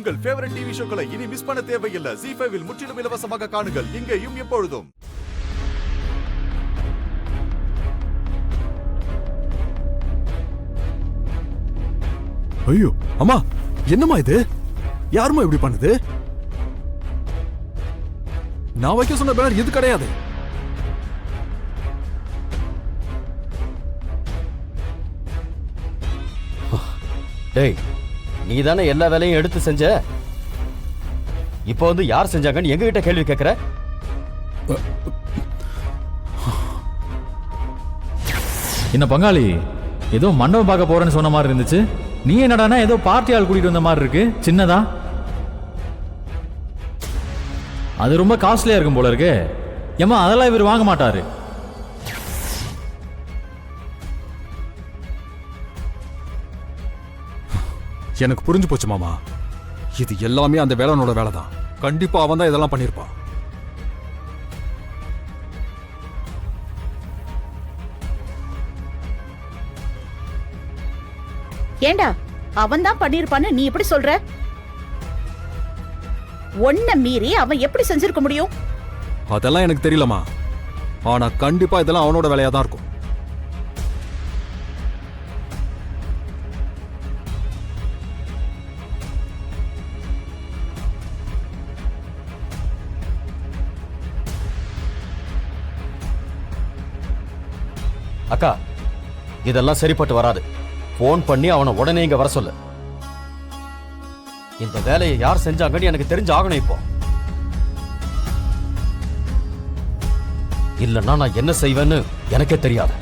உங்கள் favourite TV ஷோக்களை இனி miss பண்ண தேவையில்லை. ZEE5 இல் முற்றிலும் இலவசமாக காணுங்கள். இங்கேயும் எப்பொழுதும். ஐயோ அம்மா, என்னம்மா இது? யாருமா இப்படி பண்ணுது? நான் வைக்க சொன்ன பேனர் இது கிடையாது. டேய், நீ தானே எல்லா வேலையும் எடுத்து செஞ்ச. இப்போ வந்து யார் செஞ்சாங்கன்னு எங்ககிட்ட கேள்வி கேட்கிற? என்ன பங்காளி, ஏதோ மண்டபம் பார்க்க போறேன்னு சொன்ன மாதிரி இருந்துச்சு. நீ என்னடானா ஏதோ பார்ட்டி ஆள் கூட்டிட்டு வந்த மாதிரி இருக்கு. சின்னதா அது ரொம்ப காஸ்ட்லியா இருக்கும் போல இருக்கு. ஏமா அதெல்லாம் இவர் வாங்க மாட்டாரு. எனக்கு புரிஞ்சு போச்சு மாமா. இது எல்லாமே அந்த வேலனோட வேலை தான். கண்டிப்பா அவன் தான் இதெல்லாம் பண்ணிருப்பான். ஏண்டா அவன் தான் பண்ணிருப்பான்னு நீ எப்படி சொல்ற? ஒன்ன மீறி அவன் எப்படி செஞ்சிருக்க முடியும்? அதெல்லாம் எனக்கு தெரியலமா. ஆனா கண்டிப்பா இதெல்லாம் அவனோட வேலையா தான் இருக்கும். அக்கா, இதெல்லாம் சரிப்பட்டு வராது. போன் பண்ணி அவனை உடனே இங்க வர சொல்லு. இந்த வேலையை யார் செஞ்சாங்கன்னு எனக்கு தெரிஞ்சு ஆகணும். இப்போ இல்லைன்னா நான் என்ன செய்வேன்னு எனக்கே தெரியாது.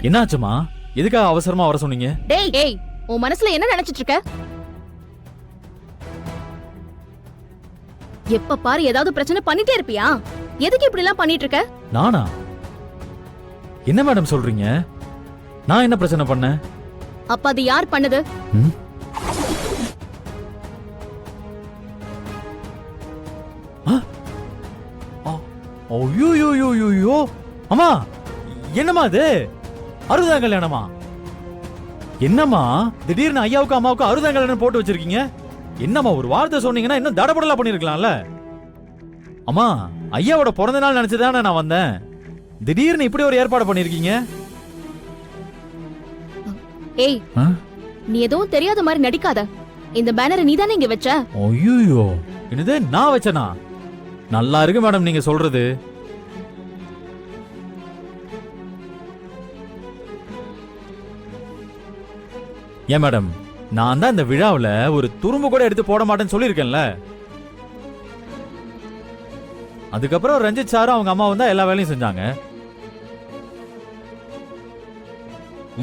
என்னாச்சுமா? எதுக்காக அவசரமா வர சொன்னீங்க? டேய் டேய், உன் மனசுல என்ன நினைச்சிட்டு இருக்க? எப்ப பாரு ஏதாவது பிரச்சனை பண்ணிட்டே இருப்பியா? எதுக்கு இப்படி எல்லாம் பண்ணிட்டு இருக்க? நானா? என்ன மேடம் சொல்றீங்க? நான் என்ன பிரச்சனை பண்ணேன்? அப்ப அது யார் பண்ணது? ஐயோ, அம்மா என்னம்மா இது? 60ஆம் கல்யாணமா? என்னம்மா திடீர்னு ஐயாவுக்கு அம்மாவுக்கு 60ஆம் கல்யாணம் போட்டு வச்சிருக்கீங்க? என்னம்மா ஒரு வார்த்தை சொன்னீங்கன்னா இன்னும் தடபடலா பண்ணிருக்கலாம்ல. அம்மா ஐயாவோட பிறந்த நாள் நினைச்சுதானே நான் வந்தேன். திடீர்னு இப்படி ஒரு ஏற்பாடு பண்ணிருக்கீங்க. ஏய், நீ எதுவும் தெரியாத மாதிரி நடிக்காத. இந்த பேனரை நீ தானே இங்க வச்ச? ஐயோ, என்னது நான் வச்சனா? நல்லா இருக்கு மேடம் நீங்க சொல்றது. ஏன் மேடம், நான் தான் இந்த விழாவில் ஒரு துரும்பு கூட எடுத்து போட மாட்டேன்னு சொல்லியிருக்கேன்ல. அதுக்கப்புறம் ரஞ்சித் சாரும் அவங்க அம்மா தான் எல்லா வேலையும் செஞ்சாங்க.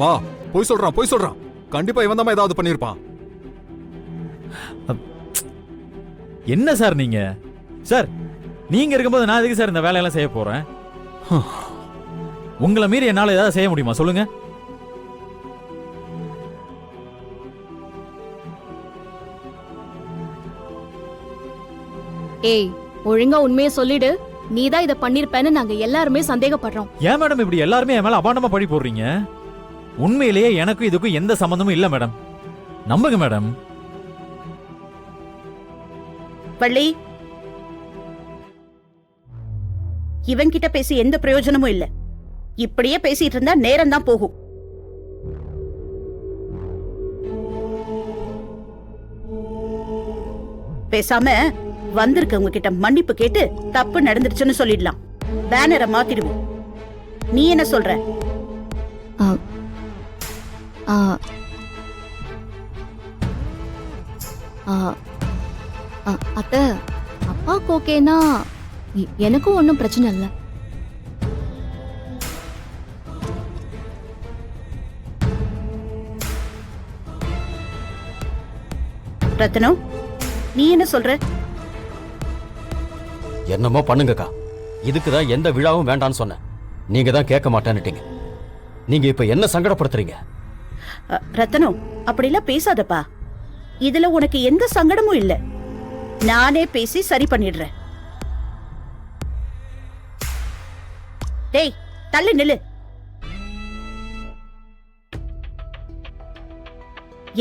மா போய் சொல்றான். கண்டிப்பா இவன் தான் ஏதாவது பண்ணிருப்பான். என்ன சார் நீங்க? சார் நீங்க இருக்கும்போது நான் எதுக்கு சார் இந்த வேலையெல்லாம் செய்ய போறேன்? உங்களை மீறி என்னால ஏதாவது செய்ய முடியுமா சொல்லுங்க? ஏய், ஒழுங்கா உண்மையை சொல்லிடு. நீதான் இத பண்ணிருப்பேன்னு நாங்க எல்லாருமே சந்தேகப்படுறோம். ஏன் மேடம் இப்படி எல்லாருமே என் மேல அபாண்டமா பழி போடுறீங்க? உண்மையிலேயே எனக்கும் இதுக்கும் எந்த சம்பந்தமும் இல்ல மேடம். நம்புங்க மேடம். வள்ளி, இவன்கிட்ட பேசி எந்த பிரயோஜனமும் இல்ல. இப்படியே பேசிட்டு இருந்தா நேரம் தான் போகும். பேசாம வந்திருக்கவங்க கிட்ட மன்னிப்பு கேட்டு தப்பு நடந்துருச்சுன்னு சொல்லிடலாம். பேனரை மாத்திடுவோம். நீ என்ன சொல்ற? ஆ, அத்தை, அப்பாவுக்கு ஓகேனா எனக்கும் ஒன்றும் பிரச்சனை இல்லை. ரத்னம், நீ என்ன சொல்ற? என்னமோ பண்ணுங்கக்கா. இதுக்குதான் எந்த விழாவும் வேண்டான்னு சொன்னேன். நீங்க தான் கேட்க மாட்டேன்னுட்டீங்க. நீங்க இப்ப என்ன சங்கடப்படுத்துறீங்க? ரத்னம், அப்படிலாம் பேசாதப்பா. இதுல உனக்கு எந்த சங்கடமும் இல்ல. நானே பேசி சரி பண்ணிடுறேன். டேய், தள்ளி நில்லு.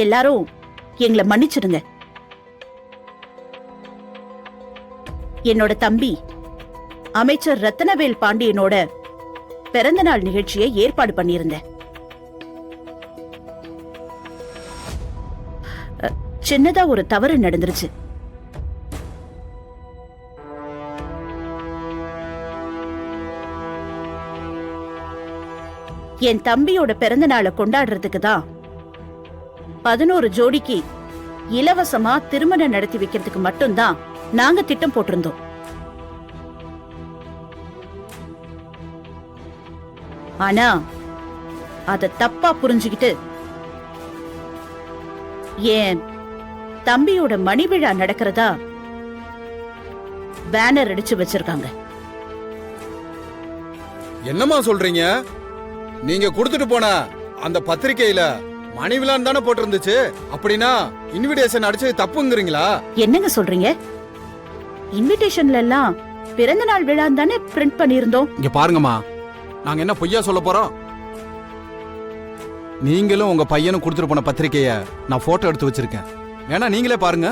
எல்லாரும் எங்களை மன்னிச்சிடுங்க. என்னோட தம்பி அமைச்சர் ரத்னவேல் பாண்டியனோட பிறந்தநாள் நிகழ்ச்சியை ஏற்பாடு பண்ணியிருந்தேன். சின்னதா ஒரு தவறு நடந்துருச்சு. என் தம்பியோட பிறந்த நாளை கொண்டாடுறதுக்கு தான் 11 ஜோடிக்கு இலவசமா திருமணம் நடத்தி வைக்கிறதுக்கு மட்டும்தான் நாங்க திட்டம் போட்டிருந்தோம். ஆனா அத தப்பா புரிஞ்சுக்கிட்டு என் தம்பியோட மணி விழா நடக்கிறதா பேனர் அடிச்சு வச்சிருக்காங்க. என்னம்மா சொல்றீங்க? நீங்க கொடுத்துட்டு போன அந்த பத்திரிக்கையில மணி விழான்னு தானே போட்டிருந்துச்சு. அப்படின்னா இன்விடேஷன் அடிச்சது தப்புங்கிறீங்களா? என்னங்க சொல்றீங்க? இன்விடேஷன்ல எல்லாம் பிறந்த நாள் விழா தானே பிரிண்ட் பண்ணியிருந்தோம். இங்க பாருங்கம்மா, நாங்க என்ன பொய்யா சொல்ல போறோம்? நீங்களும் உங்க பையனும் கொடுத்துட்டு போன பத்திரிக்கைய நான் போட்டோ எடுத்து வச்சிருக்கேன். வேணா நீங்களே பாருங்க.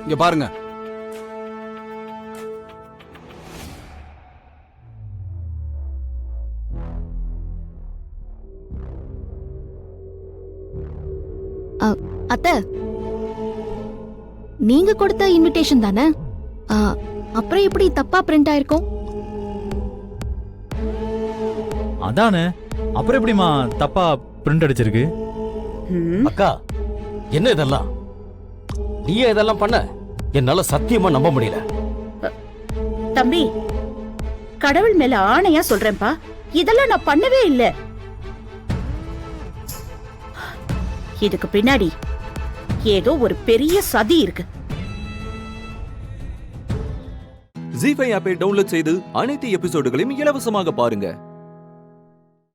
இங்க பாருங்க. அத்தை, நீங்க கொடுத்த இன்விடேஷன் தானே? அப்புறம் எப்படி தப்பா பிரிண்ட் ஆயிருக்கும்? அதானே, அப்புறம் எப்படிமா தப்பா பிரிண்ட் அடிச்சிருக்கு? அக்கா, என்ன இதெல்லாம்? நீயே இதெல்லாம் பண்ண? என்னால சத்தியமா நம்ப முடியல. தம்பி, கடவுள் மேல ஆணையா சொல்றேன்பா, இதெல்லாம் நான் பண்ணவே இல்லை. இதுக்கு பின்னாடி ஏதோ ஒரு பெரிய சதி இருக்கு. ஜீ5 ஆப்பை டவுன்லோட் செய்து அனைத்து எபிசோடுகளையும் இலவசமாக பாருங்க.